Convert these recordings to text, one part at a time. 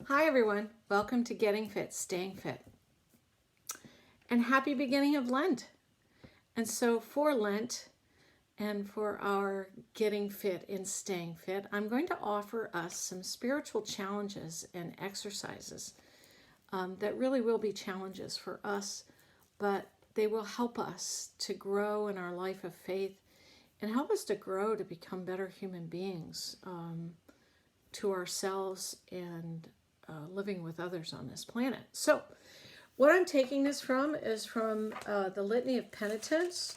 Hi everyone, welcome to Getting Fit, Staying Fit. And happy beginning of Lent. And so for Lent and for our Getting Fit and Staying Fit, I'm going to offer us some spiritual challenges and exercises that really will be challenges for us, but they will help us to grow in our life of faith and help us to grow to become better human beings to ourselves and living with others on this planet. So what I'm taking this from is from the Litany of Penitence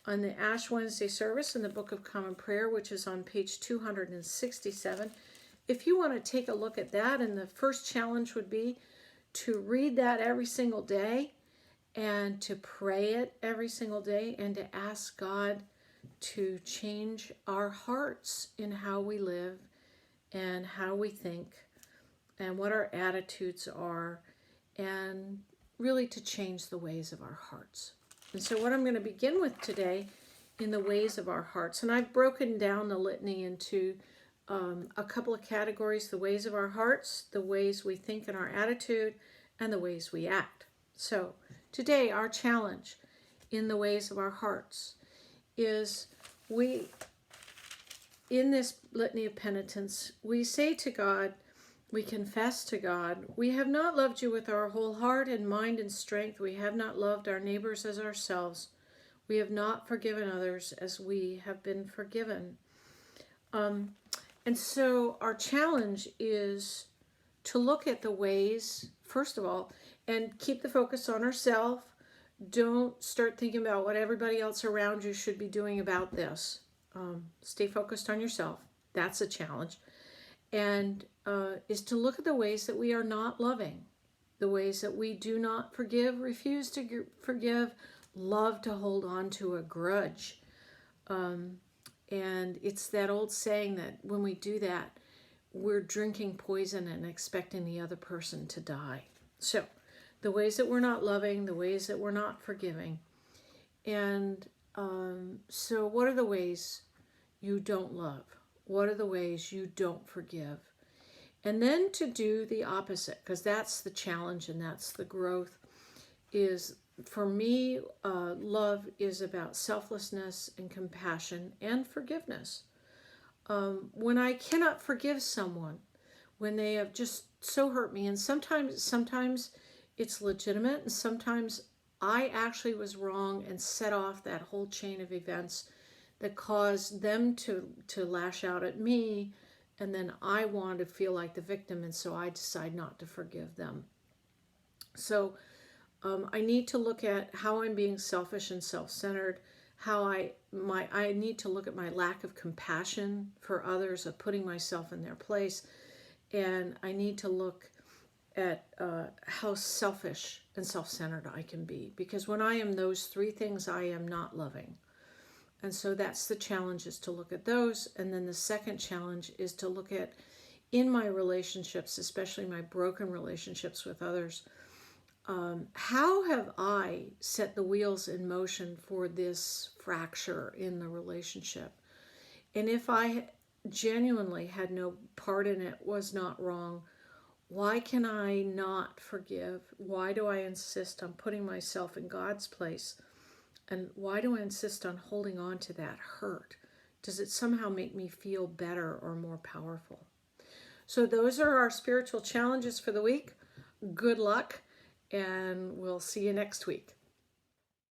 on the Ash Wednesday service in the Book of Common Prayer, which is on page 267. If you want to take a look at that, and the first challenge would be to read that every single day and to pray it every single day and to ask God to change our hearts in how we live and how we think and what our attitudes are, and really to change the ways of our hearts. And so what I'm going to begin with today in the ways of our hearts, and I've broken down the litany into a couple of categories: the ways of our hearts, the ways we think and our attitude, and the ways we act. So today our challenge in the ways of our hearts is in this litany of penitence, we say to God, we confess to God, we have not loved you with our whole heart and mind and strength. We have not loved our neighbors as ourselves. We have not forgiven others as we have been forgiven. And so our challenge is to look at the ways, first of all, and keep the focus on ourselves. Don't start thinking about what everybody else around you should be doing about this. Stay focused on yourself. That's a challenge. And is to look at the ways that we are not loving, the ways that we do not forgive, refuse to forgive, love to hold on to a grudge. And it's that old saying that when we do that, we're drinking poison and expecting the other person to die. So the ways that we're not loving, the ways that we're not forgiving. And so what are the ways you don't love? What are the ways you don't forgive? And then to do the opposite, because that's the challenge and that's the growth, is for me, love is about selflessness and compassion and forgiveness. When I cannot forgive someone, when they have just so hurt me, and sometimes it's legitimate, and sometimes I actually was wrong and set off that whole chain of events that caused them to lash out at me, and then I want to feel like the victim, and so I decide not to forgive them. So I need to look at how I'm being selfish and self-centered, how I need to look at my lack of compassion for others, of putting myself in their place, and I need to look at how selfish and self-centered I can be, because when I am those three things, I am not loving. And so that's the challenge, is to look at those. And then the second challenge is to look at, in my relationships, especially my broken relationships with others, how have I set the wheels in motion for this fracture in the relationship? And if I genuinely had no part in it, was not wrong, why can I not forgive? Why do I insist on putting myself in God's place? And why do I insist on holding on to that hurt? Does it somehow make me feel better or more powerful? So those are our spiritual challenges for the week. Good luck, and we'll see you next week.